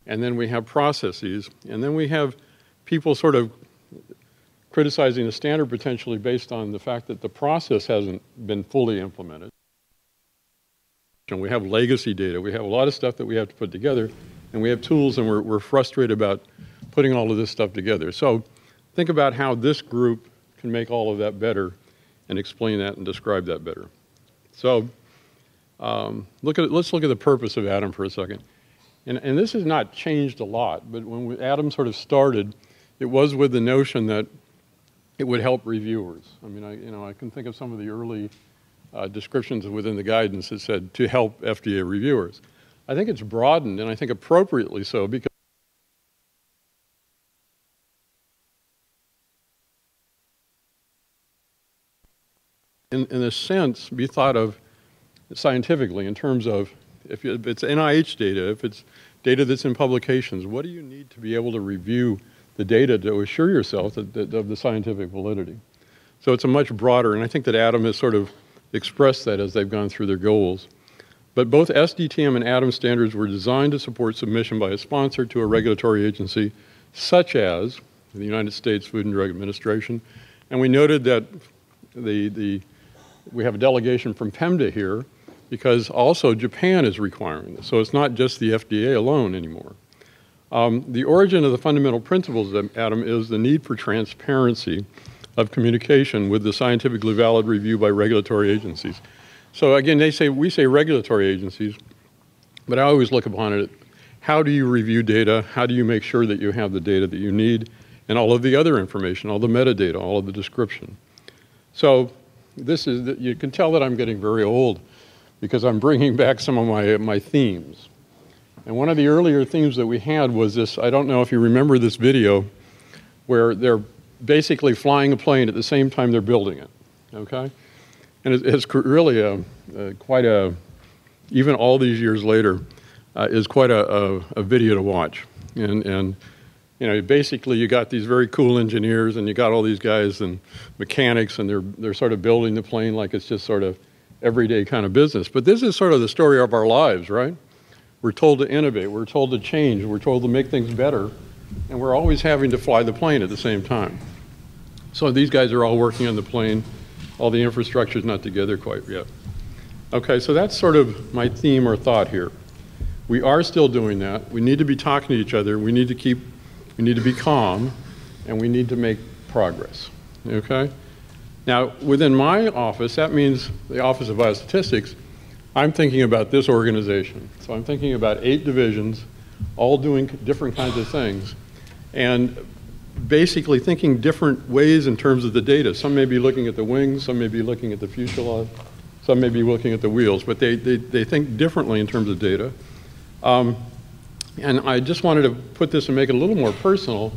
and then we have processes, and then we have people sort of criticizing the standard potentially based on the fact that the process hasn't been fully implemented. And we have legacy data. We have a lot of stuff that we have to put together, and we have tools, and we're frustrated about putting all of this stuff together. So think about how this group can make all of that better and explain that and describe that better. So let's look at the purpose of ADaM for a second. And this has not changed a lot, but when ADaM sort of started, it was with the notion that it would help reviewers. I mean, I can think of some of the early descriptions within the guidance that said to help FDA reviewers. I think it's broadened, and I think appropriately so, because in a sense, be thought of scientifically in terms of if it's NIH data, if it's data that's in publications, what do you need to be able to review the data to assure yourself of the scientific validity? So it's a much broader, and I think that ADaM has sort of expressed that as they've gone through their goals. But both SDTM and ADaM standards were designed to support submission by a sponsor to a regulatory agency, such as the United States Food and Drug Administration. And we noted that we have a delegation from PEMDA here, because also Japan is requiring this. So it's not just the FDA alone anymore. The origin of the fundamental principles of ADaM is the need for transparency of communication with the scientifically valid review by regulatory agencies. So again, we say regulatory agencies, but I always look upon it, how do you review data? How do you make sure that you have the data that you need and all of the other information, all the metadata, all of the description? So you can tell that I'm getting very old because I'm bringing back some of my themes. And one of the earlier themes that we had was this, I don't know if you remember this video, where they're basically flying a plane at the same time they're building it, okay? And it's really even all these years later, is quite a video to watch. And you know, basically you got these very cool engineers and you got all these guys and mechanics, and they're sort of building the plane like it's just sort of everyday kind of business. But this is sort of the story of our lives, right? We're told to innovate, we're told to change, we're told to make things better, and we're always having to fly the plane at the same time. So these guys are all working on the plane, all the infrastructure's not together quite yet. Okay, so that's sort of my theme or thought here. We are still doing that. We need to be talking to each other, we need to be calm, and we need to make progress, okay? Now, within my office, that means the Office of Biostatistics, I'm thinking about this organization. So I'm thinking about 8 divisions, all doing different kinds of things, and basically thinking different ways in terms of the data. Some may be looking at the wings, some may be looking at the fuselage, some may be looking at the wheels, but they think differently in terms of data. And I just wanted to put this and make it a little more personal.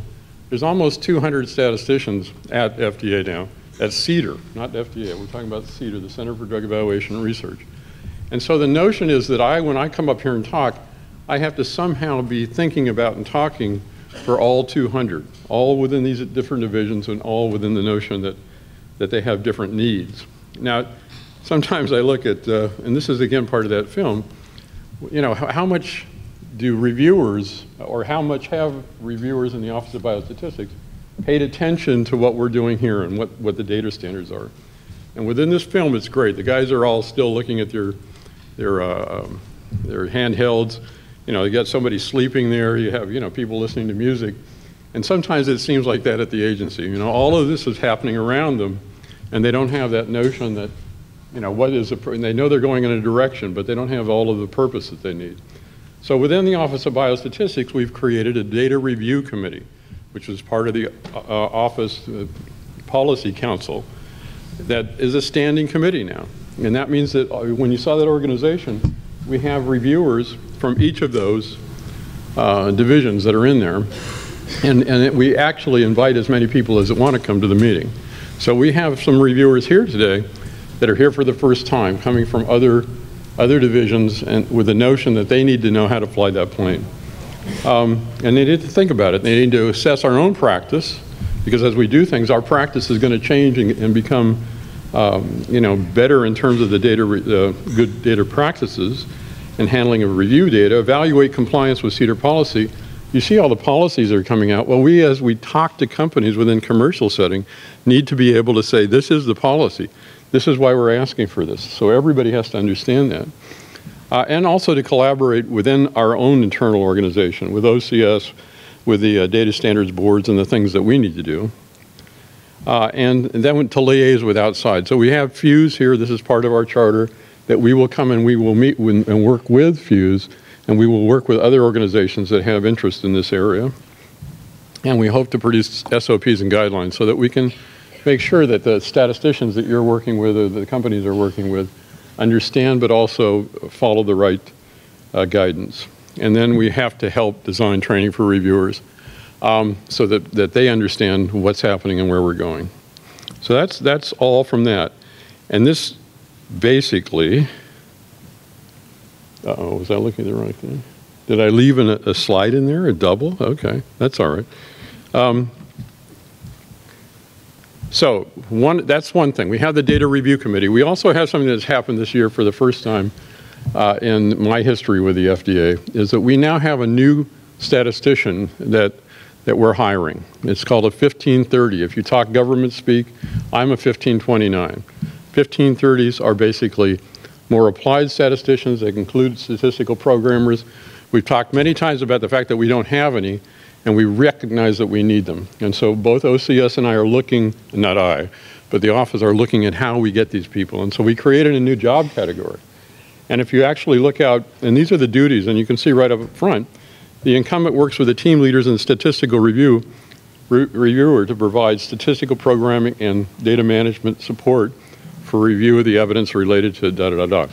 There's almost 200 statisticians at FDA now, at CDER, not FDA. We're talking about CDER, the Center for Drug Evaluation and Research. And so the notion is that when I come up here and talk, I have to somehow be thinking about and talking for all 200, all within these different divisions and all within the notion that they have different needs. Now, sometimes I look at, and this is again part of that film, you know, how much do reviewers, or how much have reviewers in the Office of Biostatistics paid attention to what we're doing here and what the data standards are? And within this film, it's great. The guys are all still looking at their handhelds. You know, you got somebody sleeping there. You have, you know, people listening to music. And sometimes it seems like that at the agency. You know, all of this is happening around them, and they don't have that notion that, you know, and they know they're going in a direction, but they don't have all of the purpose that they need. So within the Office of Biostatistics, we've created a data review committee, which is part of the Office Policy Council, that is a standing committee now. And that means that when you saw that organization, we have reviewers from each of those divisions that are in there. And we actually invite as many people as want to come to the meeting. So we have some reviewers here today that are here for the first time, coming from other divisions, and with the notion that they need to know how to fly that plane. And they need to think about it. They need to assess our own practice, because as we do things, our practice is going to change and become you know, better in terms of the data, good data practices. and handling of review data, evaluate compliance with CDER policy. You see all the policies that are coming out. Well, we, as we talk to companies within commercial setting, need to be able to say, this is the policy. This is why we're asking for this. So everybody has to understand that. And also to collaborate within our own internal organization, with OCS, with the data standards boards and the things that we need to do. And then to liaise with outside. So we have PhUSE here. This is part of our charter, that we will come and we will meet and work with PhUSE, and we will work with other organizations that have interest in this area. And we hope to produce SOPs and guidelines so that we can make sure that the statisticians that you're working with or the companies are working with understand but also follow the right guidance. And then we have to help design training for reviewers so that they understand what's happening and where we're going. So that's all from that. And this basically, was I looking at the right thing? Did I leave a slide in there, a double? Okay, that's all right. So that's one thing. We have the data review committee. We also have something that's happened this year for the first time in my history with the FDA, is that we now have a new statistician that we're hiring. It's called a 1530. If you talk government speak, I'm a 1529. 1530s are basically more applied statisticians. They include statistical programmers. We've talked many times about the fact that we don't have any, and we recognize that we need them. And so both OCS and I are looking, not I, but the office are looking at how we get these people. And so we created a new job category. And if you actually look out, and these are the duties, and you can see right up front, the incumbent works with the team leaders and statistical reviewer to provide statistical programming and data management support for review of the evidence related to da-da-da-da.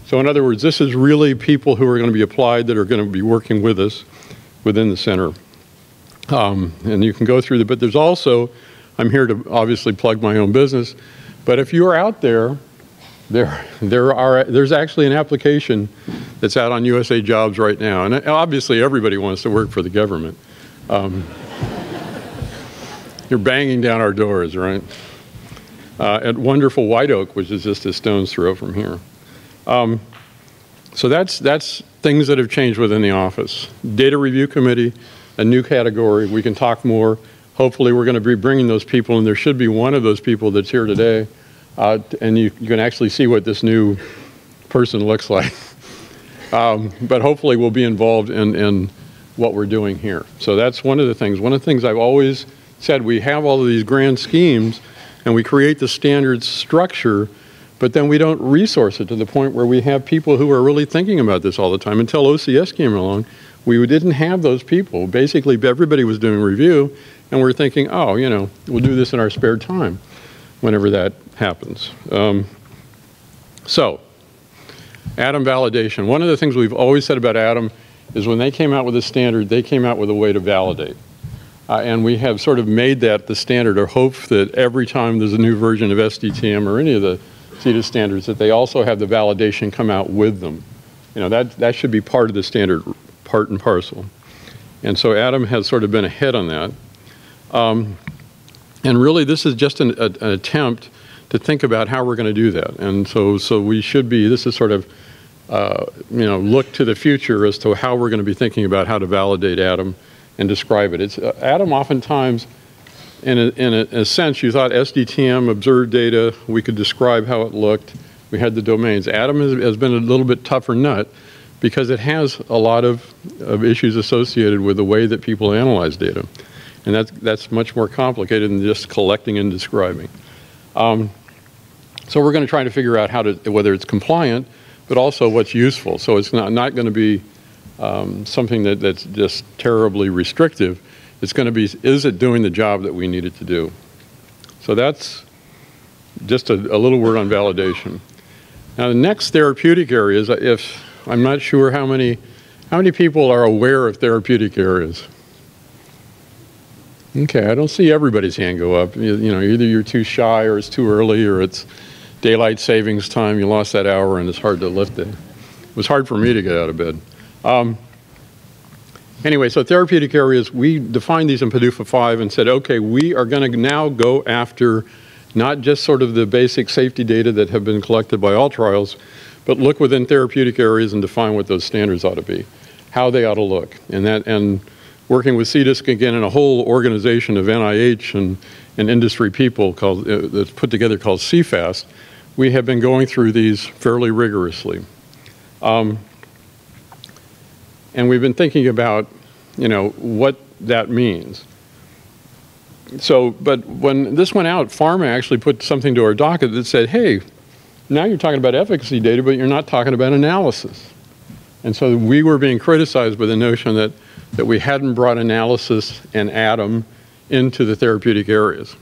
So in other words, this is really people who are going to be applied that are going to be working with us within the center. And you can go through but there's also, I'm here to obviously plug my own business, but if you're out there, there's actually an application that's out on USA Jobs right now. And obviously everybody wants to work for the government. You're banging down our doors, right? At wonderful White Oak, which is just a stone's throw from here. So that's things that have changed within the office. Data review committee, a new category. We can talk more. Hopefully we're going to be bringing those people, and there should be one of those people that's here today. And you can actually see what this new person looks like. But hopefully we'll be involved in what we're doing here. So that's one of the things. One of the things I've always said, we have all of these grand schemes, and we create the standards structure, but then we don't resource it to the point where we have people who are really thinking about this all the time. Until OCS came along, we didn't have those people. Basically, everybody was doing review, and we're thinking, oh, you know, we'll do this in our spare time, whenever that happens. So, ADaM validation. One of the things we've always said about ADaM is when they came out with a standard, they came out with a way to validate. And we have sort of made that the standard, or hope that every time there's a new version of SDTM or any of the CDER standards, that they also have the validation come out with them. You know, that should be part of the standard, part and parcel. And so ADaM has sort of been ahead on that. And really, this is just an attempt to think about how we're going to do that. And so we should be, this is sort of, you know, look to the future as to how we're going to be thinking about how to validate ADaM and describe it. It's ADaM oftentimes, in a sense, you thought SDTM, observed data, we could describe how it looked. We had the domains. ADaM has been a little bit tougher nut because it has a lot of issues associated with the way that people analyze data. And that's much more complicated than just collecting and describing. So we're going to try to figure out whether it's compliant, but also what's useful. So it's not going to be something that's just terribly restrictive. It's going to be, is it doing the job that we need it to do? So that's just a little word on validation. Now the next therapeutic areas, I'm not sure how many people are aware of therapeutic areas. Okay, I don't see everybody's hand go up. You know, either you're too shy, or it's too early, or it's daylight savings time, you lost that hour and it's hard to lift it. It was hard for me to get out of bed. Anyway, so therapeutic areas, we defined these in PDUFA 5 and said, okay, we are going to now go after not just sort of the basic safety data that have been collected by all trials, but look within therapeutic areas and define what those standards ought to be, how they ought to look. And working with CDISC again in a whole organization of NIH and industry people that's put together called CFAS, we have been going through these fairly rigorously. And we've been thinking about, what that means. So, but when this went out, pharma actually put something to our docket that said, hey, now you're talking about efficacy data, but you're not talking about analysis. And so we were being criticized by the notion that we hadn't brought analysis and ADaM into the therapeutic areas.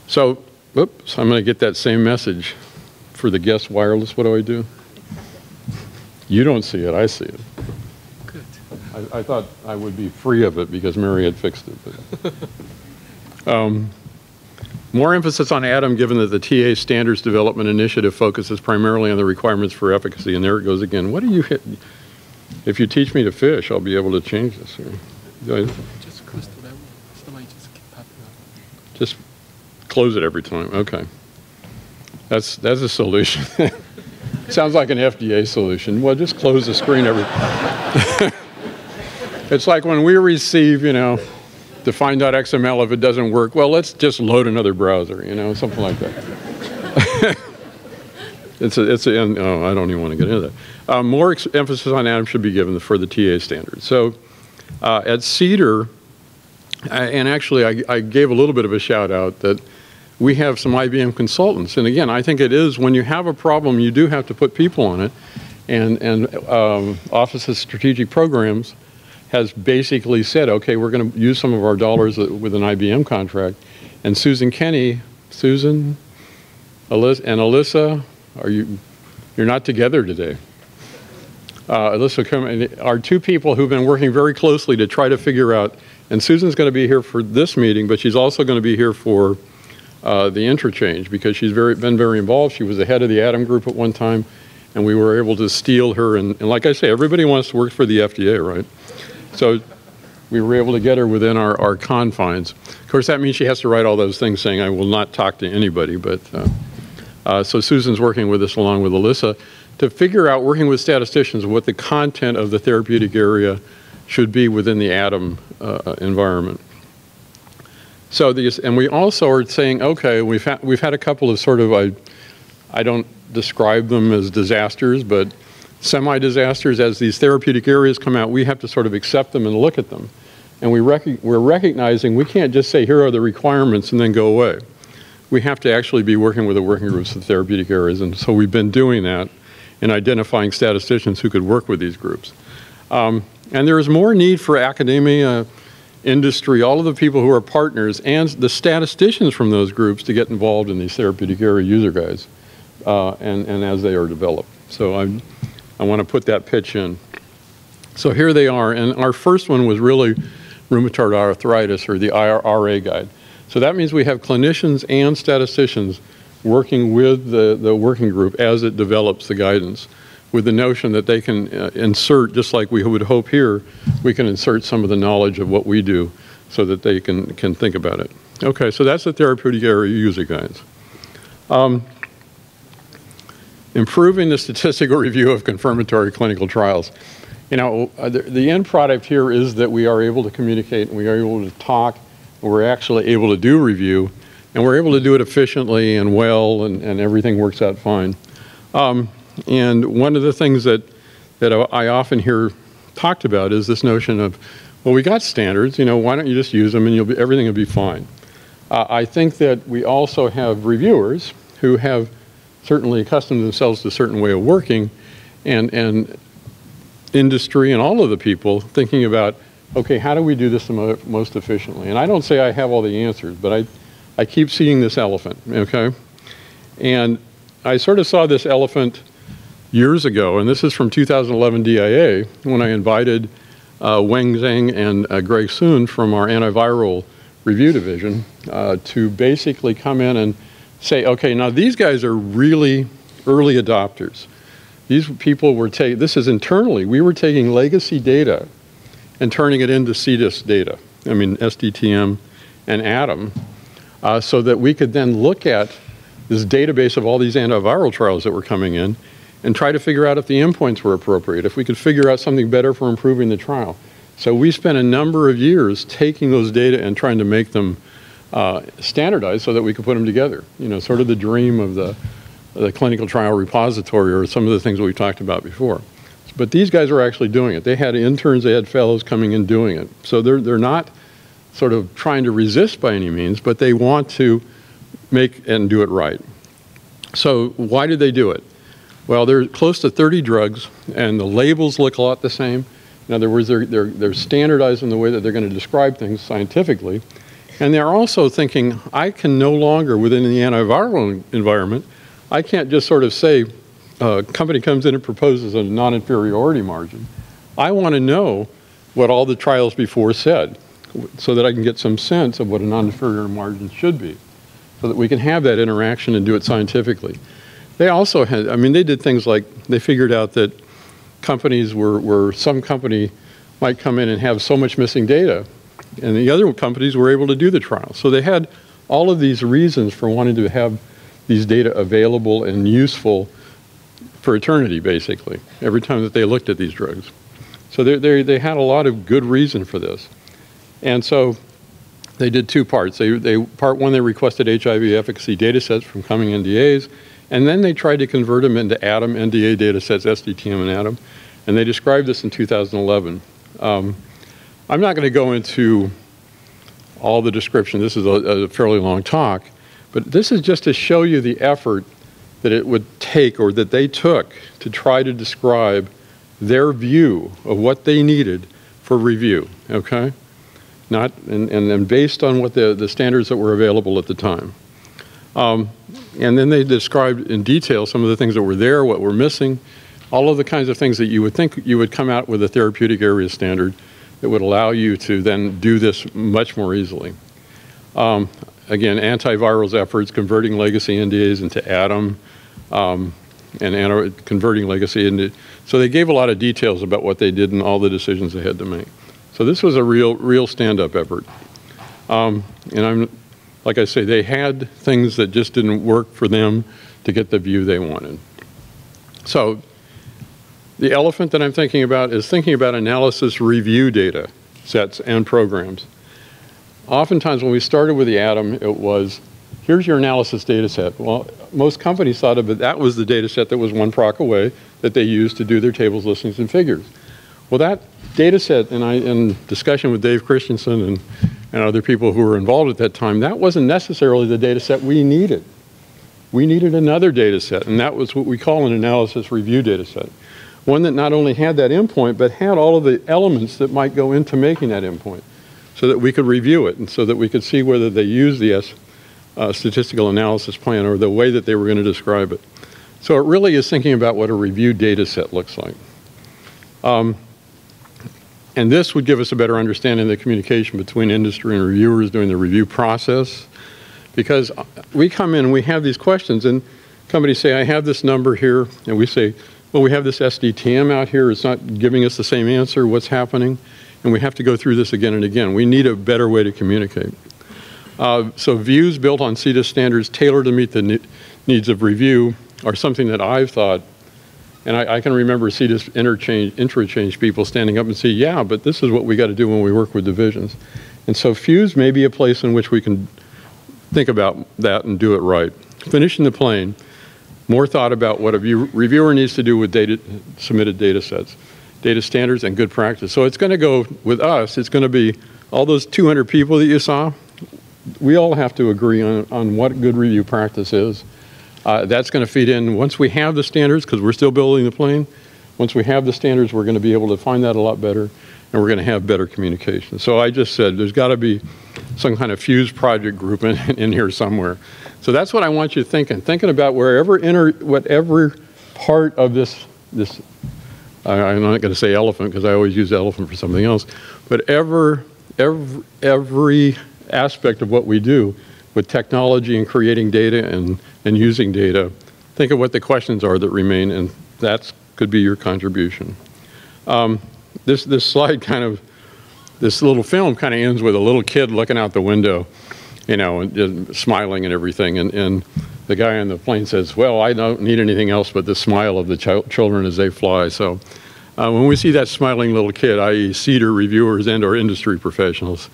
So, oops, I'm going to get that same message for the guest wireless. What do I do? You don't see it, I see it. Good. I thought I would be free of it because Mary had fixed it. But, more emphasis on ADaM given that the TA Standards Development Initiative focuses primarily on the requirements for efficacy. And there it goes again. What do you hit? If you teach me to fish, I'll be able to change this. Just close to that one. Somebody just keep popping up. Just close it every time. Okay. That's a solution. Sounds like an FDA solution. Well, just close the screen every time. It's like when we receive, define.xml, if it doesn't work, well, let's just load another browser, something like that. I don't even want to get into that. More emphasis on ADaM should be given for the TA standards. So at CDER, and actually I gave a little bit of a shout out that we have some IBM consultants. And again, I think it is when you have a problem, you do have to put people on it. And Office of Strategic Programs has basically said, okay, we're going to use some of our dollars with an IBM contract. And Susan Kenny, Susan, Alyssa, you're not together today. Alyssa are two people who've been working very closely to try to figure out, and Susan's going to be here for this meeting, but she's also going to be here for the interchange because she's been very involved. She was the head of the ADaM group at one time, and we were able to steal her. And like I say, everybody wants to work for the FDA, right? So we were able to get her within our confines. Of course, that means she has to write all those things saying, I will not talk to anybody. But so Susan's working with us along with Alyssa to figure out, working with statisticians, what the content of the therapeutic area should be within the ADaM environment. So and we also are saying, okay, we've had a couple of sort of, I don't describe them as disasters, but semi-disasters. As these therapeutic areas come out, we have to sort of accept them and look at them. And we're recognizing we can't just say, here are the requirements and then go away. We have to actually be working with the working groups of therapeutic areas. And so we've been doing that and identifying statisticians who could work with these groups. And there is more need for academia, industry, all of the people who are partners, and the statisticians from those groups to get involved in these therapeutic area user guides and as they are developed. So I want to put that pitch in. So here they are, and our first one was really rheumatoid arthritis, or the RA guide. So that means we have clinicians and statisticians working with the working group as it develops the guidance, with the notion that they can insert, just like we would hope here, we can insert some of the knowledge of what we do so that they can think about it. Okay, so that's the therapeutic area user guides. Improving the statistical review of confirmatory clinical trials. The end product here is that we are able to communicate, and we are able to talk, and we're actually able to do review, and we're able to do it efficiently and well, and everything works out fine. And one of the things that I often hear talked about is this notion of, well, we got standards, why don't you just use them and everything will be fine. I think that we also have reviewers who have certainly accustomed themselves to a certain way of working, and industry and all of the people thinking about, okay, how do we do this the most efficiently? And I don't say I have all the answers, but I keep seeing this elephant, okay? And I sort of saw this elephant years ago, and this is from 2011 DIA, when I invited Weng Zhang and Greg Soon from our antiviral review division to basically come in and say, okay, now these guys are really early adopters. These people were this is internally, we were taking legacy data and turning it into CDISC data, SDTM and ADaM, so that we could then look at this database of all these antiviral trials that were coming in and try to figure out if the endpoints were appropriate, if we could figure out something better for improving the trial. So we spent a number of years taking those data and trying to make them standardized so that we could put them together. You know, sort of the dream of the clinical trial repository or some of the things that we've talked about before. But these guys are actually doing it. They had interns, they had fellows coming in doing it. So they're not sort of trying to resist by any means, but they want to make and do it right. So why did they do it? Well, there are close to 30 drugs, and the labels look a lot the same. In other words, they're standardized in the way that they're going to describe things scientifically. And they're also thinking, I can no longer, within the antiviral environment, I can't just sort of say, a company comes in and proposes a non-inferiority margin. I want to know what all the trials before said so that I can get some sense of what a non-inferiority margin should be so that we can have that interaction and do it scientifically. They also had, I mean, they did things like they figured out that companies were some company might come in and have so much missing data, and the other companies were able to do the trial. So they had all of these reasons for wanting to have these data available and useful for eternity, basically, every time that they looked at these drugs. So they had a lot of good reason for this. And so they did two parts. Part one, they requested HIV efficacy data sets from coming NDAs, and then they tried to convert them into ADaM NDA data sets, SDTM and ADaM, and they described this in 2011. I'm not going to go into all the description. This is a fairly long talk, but this is just to show you the effort that it would take, or that they took, to try to describe their view of what they needed for review, okay? And based on what the standards that were available at the time. And then they described in detail some of the things that were there, what were missing, all of the kinds of things that you would think you would come out with a therapeutic area standard that would allow you to then do this much more easily. Again, antivirals efforts, converting legacy NDAs into ADaM, and converting legacy into, so they gave a lot of details about what they did and all the decisions they had to make. So this was a real stand-up effort. And like I say, they had things that just didn't work for them to get the view they wanted. So the elephant that I'm thinking about is thinking about analysis review data sets and programs. Oftentimes when we started with the ADaM, it was, here's your analysis data set. Well, most companies thought of it, that was the data set that was one proc away that they used to do their tables, listings, and figures. Well, that data set, and in discussion with Dave Christensen and other people who were involved at that time, that wasn't necessarily the data set we needed. We needed another data set, and that was what we call an analysis review data set. One that not only had that endpoint, but had all of the elements that might go into making that endpoint, so that we could review it, and so that we could see whether they used the statistical analysis plan or the way that they were going to describe it. So it really is thinking about what a review data set looks like. And this would give us a better understanding of the communication between industry and reviewers during the review process. Because we come in and we have these questions, and companies say, I have this number here, and we say, well, we have this SDTM out here, it's not giving us the same answer, what's happening? And we have to go through this again and again. We need a better way to communicate. So views built on CDER standards tailored to meet the needs of review are something that I've thought, and I can remember CDER interchange people standing up and say, yeah, but this is what we got to do when we work with divisions. And so PhUSE may be a place in which we can think about that and do it right. Finishing the plane, more thought about what a reviewer needs to do with submitted data sets, data standards, and good practice. So it's going to go, with us, it's going to be all those 200 people that you saw, we all have to agree on what good review practice is. That's going to feed in, once we have the standards, because we're still building the plane, once we have the standards, we're going to be able to find that a lot better, and we're going to have better communication. So I just said, there's got to be some kind of PhUSE project group in here somewhere. So that's what I want you thinking about whatever part of this I'm not going to say elephant because I always use elephant for something else, but every aspect of what we do with technology and creating data and using data, think of what the questions are that remain, and that could be your contribution. This slide this little film kind of ends with a little kid looking out the window, you know, and smiling and everything. And the guy on the plane says, well, I don't need anything else but the smile of the children as they fly. So when we see that smiling little kid, i.e. CDER reviewers and or industry professionals,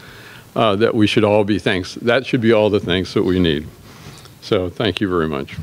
that we should all be thanks. That should be all the thanks that we need. So thank you very much.